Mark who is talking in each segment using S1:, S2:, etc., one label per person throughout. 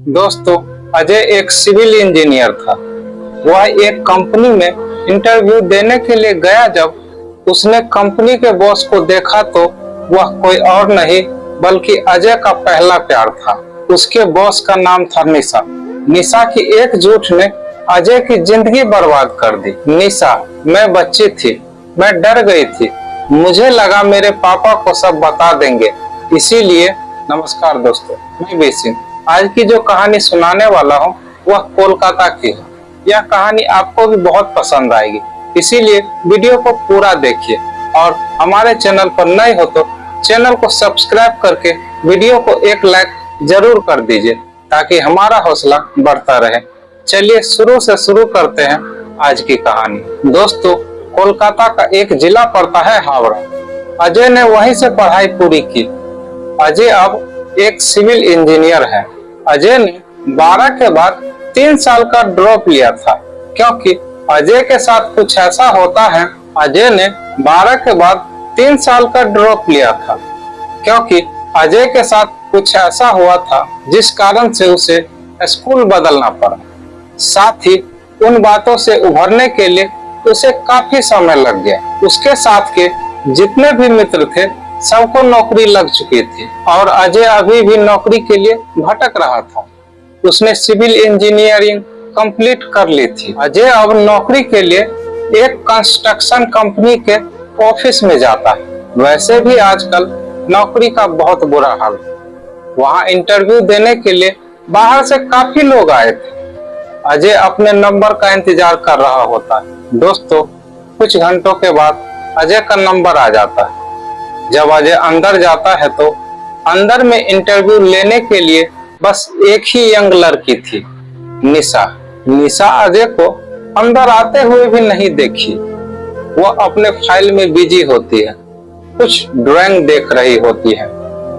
S1: दोस्तों, अजय एक civil engineer था। वह एक कंपनी में इंटरव्यू देने के लिए गया। जब उसने कंपनी के बॉस को देखा तो वह कोई और नहीं बल्कि अजय का पहला प्यार था। उसके बॉस का नाम था निशा। निशा की एक झूठ ने अजय की जिंदगी बर्बाद कर दी। निशा, मैं बच्ची थी, मैं डर गई थी। मुझे लगा मेरे पापा को सब बता देंगे, इसीलिए। नमस्कार दोस्तों, मैं बेसिन। आज की जो कहानी सुनाने वाला हूँ वह कोलकाता की है। यह कहानी आपको भी बहुत पसंद आएगी, इसीलिए वीडियो को पूरा देखिए। और हमारे चैनल पर नए हो तो चैनल को सब्सक्राइब करके वीडियो को एक लाइक जरूर कर दीजिए ताकि हमारा हौसला बढ़ता रहे। चलिए शुरू से शुरू करते हैं आज की कहानी। दोस्तों, कोलकाता का एक जिला पड़ता है हावड़ा। अजय ने वहीं से पढ़ाई पूरी की। अजय अब एक सिविल इंजीनियर है। अजय ने 12 के बाद 3 साल का ड्रॉप लिया था क्योंकि अजय के साथ कुछ ऐसा होता है। अजय ने 12 के बाद 3 साल का ड्रॉप लिया था क्योंकि अजय के साथ कुछ ऐसा हुआ था जिस कारण से उसे स्कूल बदलना पड़ा। साथ ही उन बातों से उभरने के लिए उसे काफी समय लग गया। उसके साथ के जितने भी मित्र थे सबको नौकरी लग चुकी थी और अजय अभी भी नौकरी के लिए भटक रहा था। उसने सिविल इंजीनियरिंग कंप्लीट कर ली थी। अजय अब नौकरी के लिए एक कंस्ट्रक्शन कंपनी के ऑफिस में जाता है। वैसे भी आजकल नौकरी का बहुत बुरा हाल है। वहां इंटरव्यू देने के लिए बाहर से काफी लोग आए थे। अजय अपने नंबर का इंतजार कर रहा होता है। दोस्तों, कुछ घंटों के बाद अजय का नंबर आ जाता है। जब अजय अंदर जाता है तो अंदर में इंटरव्यू लेने के लिए बस एक ही यंग लड़की थी, निशा। निशा अजय को अंदर आते हुए भी नहीं देखी। वह अपने फाइल में बिजी होती है, कुछ ड्राइंग देख रही होती है।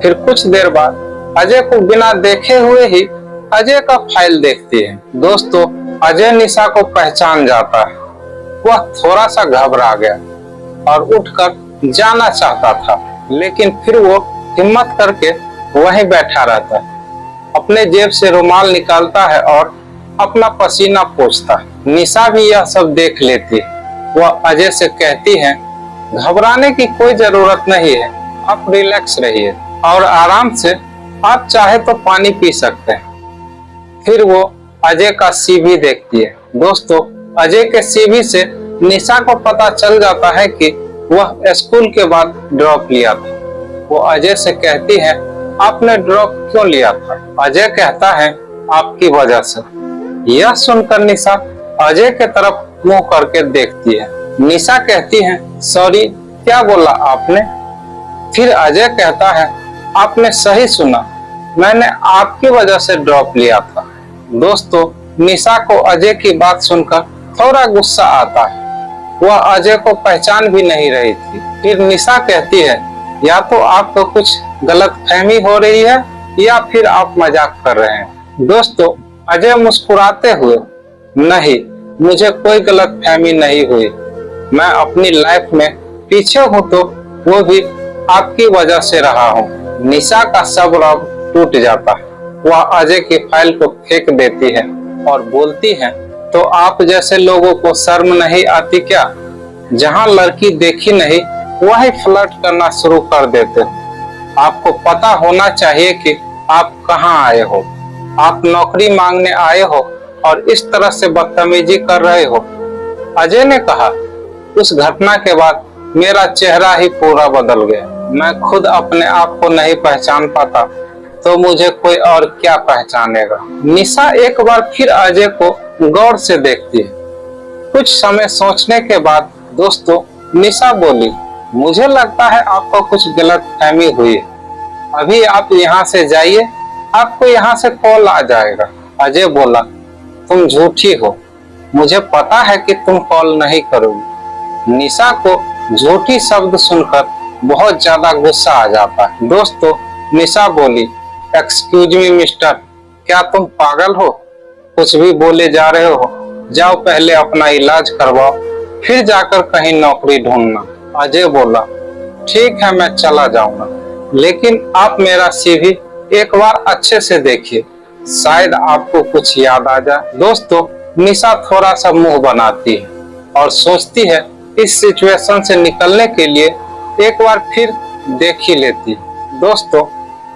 S1: फिर कुछ देर बाद अजय को बिना देखे हुए ही अजय का फाइल देखती है। दोस्तों, अजय निशा को पहचान जाता है। वह थोड़ा सा घबरा गया और उठकर जाना चाहता था, लेकिन फिर वो हिम्मत करके वहीं बैठा रहता है। अपने जेब से रुमाल निकालता है और अपना पसीना पोंछता है। निशा भी यह सब देख लेती है। वह अजय से कहती है, घबराने की कोई जरूरत नहीं है, आप रिलैक्स रहिए और आराम से आप चाहे तो पानी पी सकते हैं। फिर वो अजय का सीवी देखती है। दोस्तों, अजय के सीवी से निशा को पता चल जाता है कि वह स्कूल के बाद ड्रॉप लिया था। वो अजय से कहती है, आपने ड्रॉप क्यों लिया था? अजय कहता है, आपकी वजह से। यह सुनकर निशा अजय के तरफ मुंह करके देखती है। निशा कहती है, सॉरी, क्या बोला आपने? फिर अजय कहता है, आपने सही सुना, मैंने आपकी वजह से ड्रॉप लिया था। दोस्तों, निशा को अजय की बात सुनकर थोड़ा गुस्सा आता है। वह अजय को पहचान भी नहीं रही थी। फिर निशा कहती है, या तो आपको कुछ गलतफहमी हो रही है या फिर आप मजाक कर रहे हैं। दोस्तों, अजय मुस्कुराते हुए, नहीं, मुझे कोई गलतफहमी नहीं हुई। मैं अपनी लाइफ में पीछे हूँ तो वो भी आपकी वजह से रहा हूँ। निशा का सब्र अब टूट जाता है। वह अजय की फाइल को फेंक देती है और बोलती है, तो आप जैसे लोगों को शर्म नहीं आती क्या? जहां लड़की देखी नहीं वही फ्लर्ट करना शुरू कर देते हो। आपको पता होना चाहिए कि आप कहां आए हो। आप नौकरी मांगने आए हो और इस तरह से बदतमीजी कर रहे हो। अजय ने कहा, उस घटना के बाद मेरा चेहरा ही पूरा बदल गया। मैं खुद अपने आप को नहीं पहचान पाता तो मुझे कोई और क्या पहचानेगा। निशा एक बार फिर अजय को गौर से देखती है। कुछ समय सोचने के बाद दोस्तों, निशा बोली, मुझे लगता है आपको कुछ गलतफहमी हुई है। अभी आप यहाँ से जाइए, आपको यहाँ से कॉल आ जाएगा। अजय बोला, तुम झूठी हो, मुझे पता है कि तुम कॉल नहीं करोगी। निशा को झूठी शब्द सुनकर बहुत ज्यादा गुस्सा आ जाता है। दोस्तों, निशा बोली, एक्सक्यूज मी मिस्टर, क्या तुम पागल हो? कुछ भी बोले जा रहे हो? जाओ पहले अपना इलाज करवाओ, फिर जाकर कहीं नौकरी ढूंढना। अजय बोला, ठीक है, मैं चला जाऊंगा, लेकिन आप मेरा सीवी एक बार अच्छे से देखिए। शायद आपको कुछ याद आ जाए। दोस्तों, निशा थोड़ा सा मुंह बनाती है और सोचती है इस सिचुएशन से निकलने के लिए एक बार फिर देख ही लेती है। दोस्तों,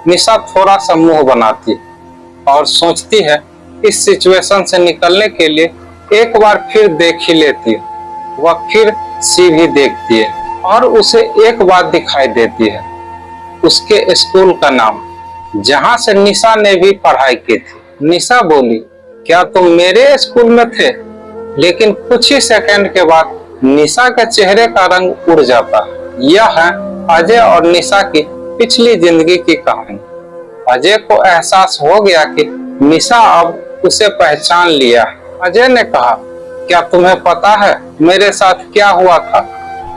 S1: निशा थोड़ा सा मुंह बनाती है और सोचती है इस सिचुएशन से निकलने के लिए एक बार फिर देख ही लेती है। वह फिर सीधी देखती है और उसे एक बात दिखाई देती है, उसके स्कूल का नाम, जहां से निशा ने भी पढ़ाई की थी। निशा बोली, क्या तुम मेरे स्कूल में थे? लेकिन कुछ ही सेकंड के बाद निशा के चेहरे का रंग उड़ जाता है। यह है अजय और निशा की पिछली जिंदगी की कहानी। अजय को एहसास हो गया कि निशा अब उसे पहचान लिया। अजय ने कहा, क्या तुम्हें पता है मेरे साथ क्या हुआ था?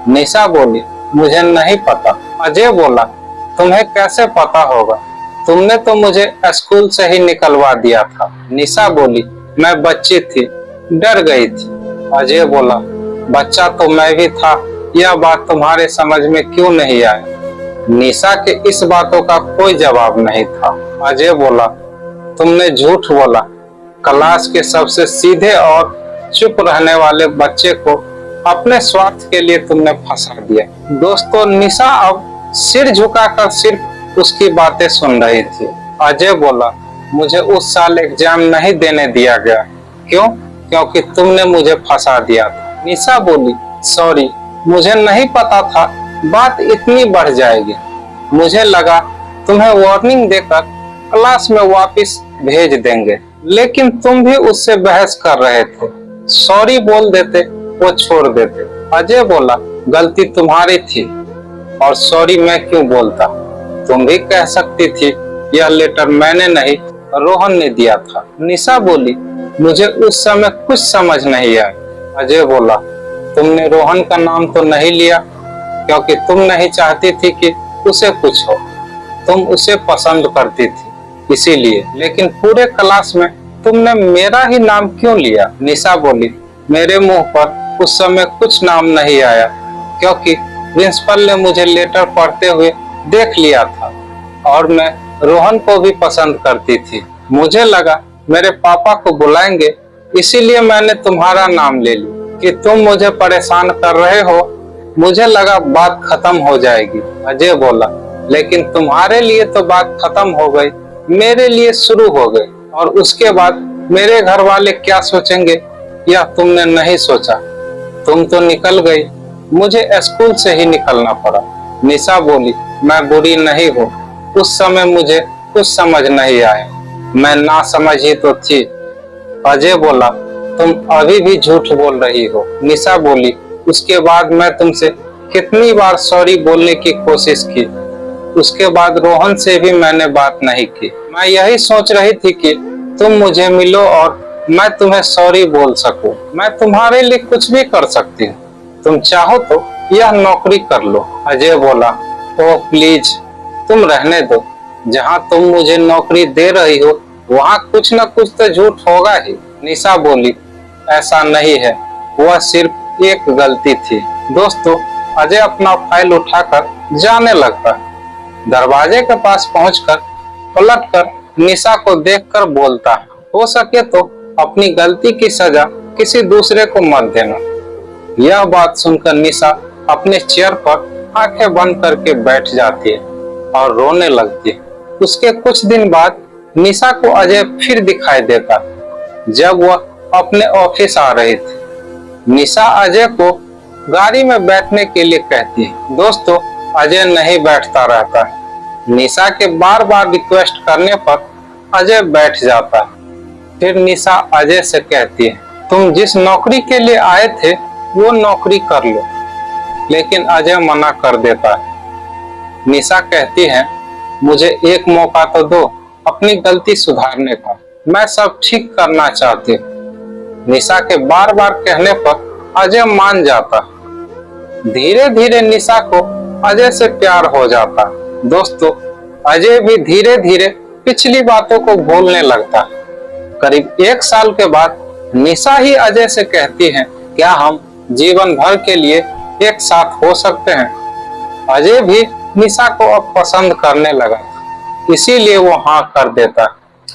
S1: निशा बोली, मुझे नहीं पता। अजय बोला, तुम्हें कैसे पता होगा, तुमने तो मुझे स्कूल से ही निकलवा दिया था। निशा बोली, मैं बच्ची थी, डर गई थी। अजय बोला, बच्चा तो मैं भी था, यह बात तुम्हारे समझ में क्यों नहीं आई? निशा के इस बातों का कोई जवाब नहीं था। अजय बोला, तुमने झूठ बोला, क्लास के सबसे सीधे और चुप रहने वाले बच्चे को अपने स्वार्थ के लिए तुमने फंसा दिया। दोस्तों, निशा अब सिर झुकाकर सिर्फ उसकी बातें सुन रही थी। अजय बोला, मुझे उस साल एग्जाम नहीं देने दिया गया। क्यों? क्योंकि तुमने मुझे फंसा दिया था। निशा बोली, सॉरी, मुझे नहीं पता था बात इतनी बढ़ जाएगी। मुझे लगा तुम्हें वार्निंग देकर क्लास में वापस भेज देंगे, लेकिन तुम भी उससे बहस कर रहे थे। सॉरी बोल देते, वो छोड़ देते। अजय बोला, गलती तुम्हारी थी और सॉरी मैं क्यों बोलता? तुम भी कह सकती थी यह लेटर मैंने नहीं रोहन ने दिया था। निशा बोली, मुझे उस समय कुछ समझ नहीं आया। अजय बोला, तुमने रोहन का नाम तो नहीं लिया क्योंकि तुम नहीं चाहती थी कि उसे कुछ हो, तुम उसे पसंद करती थी इसीलिए। लेकिन पूरे क्लास में तुमने मेरा ही नाम क्यों लिया? निशा बोली, मेरे मुंह पर उस समय कुछ नाम नहीं आया क्योंकि प्रिंसिपल ने मुझे लेटर पढ़ते हुए देख लिया था और मैं रोहन को भी पसंद करती थी। मुझे लगा मेरे पापा को बुलाएंगे, इसीलिए मैंने तुम्हारा नाम ले लिया कि तुम मुझे परेशान कर रहे हो। मुझे लगा बात खत्म हो जाएगी। अजय बोला, लेकिन तुम्हारे लिए तो बात खत्म हो गई, मेरे लिए शुरू हो गई, और उसके बाद मेरे घर वाले क्या सोचेंगे यह तुमने नहीं सोचा। तुम तो निकल गई, मुझे स्कूल से ही निकलना पड़ा। निशा बोली, मैं बुरी नहीं हूँ, उस समय मुझे कुछ समझ नहीं आया, मैं ना समझ ही तो थी। अजय बोला, तुम अभी भी झूठ बोल रही हो। निशा बोली, उसके बाद मैं तुमसे कितनी बार सॉरी बोलने की कोशिश की, उसके बाद रोहन से भी मैंने बात नहीं की। मैं यही सोच रही थी कि तुम मुझे मिलो और मैं तुम्हें सॉरी बोल सकूं। मैं तुम्हारे लिए कुछ भी कर सकती हूँ, तुम चाहो तो यह नौकरी कर लो। अजय बोला, ओह प्लीज तुम रहने दो, जहाँ तुम मुझे नौकरी दे रही हो वहाँ कुछ न कुछ तो झूठ होगा ही। निशा बोली, ऐसा नहीं है, वह सिर्फ एक गलती थी। दोस्तों, अजय अपना फाइल उठाकर जाने लगता है। दरवाजे के पास पहुंचकर पलटकर निशा को देखकर बोलता है, हो सके तो अपनी गलती की सजा किसी दूसरे को मत देना। यह बात सुनकर निशा अपने चेयर पर आंखें बंद करके बैठ जाती है और रोने लगती है। उसके कुछ दिन बाद निशा को अजय फिर दिखाई देता जब वह अपने ऑफिस आ रही थी। निशा अजय को गाड़ी में बैठने के लिए कहती है। दोस्तों, अजय नहीं बैठता रहता है। निशा के बार बार रिक्वेस्ट करने पर अजय बैठ जाता है। फिर निशा अजय से कहती है, तुम जिस नौकरी के लिए आए थे वो नौकरी कर लो, लेकिन अजय मना कर देता है। निशा कहती है, मुझे एक मौका तो दो अपनी गलती सुधारने का, मैं सब ठीक करना चाहती हूँ। निशा के बार बार कहने पर अजय मान जाता। धीरे धीरे निशा को अजय से प्यार हो जाता। दोस्तों, अजय भी धीरे धीरे पिछली बातों को भूलने लगता। करीब 1 साल के बाद निशा ही अजय से कहती है, क्या हम जीवन भर के लिए एक साथ हो सकते हैं? अजय भी निशा को अब पसंद करने लगा, इसीलिए वो हाँ कर देता।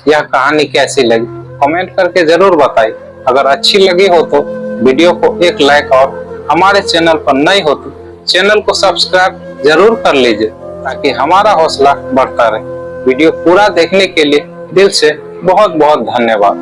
S1: यह कहानी कैसी लगी कमेंट करके जरूर बताइए। अगर अच्छी लगी हो तो वीडियो को एक लाइक और हमारे चैनल पर नए हो तो चैनल को सब्सक्राइब जरूर कर लीजिए ताकि हमारा हौसला बढ़ता रहे। वीडियो पूरा देखने के लिए दिल से बहुत बहुत धन्यवाद।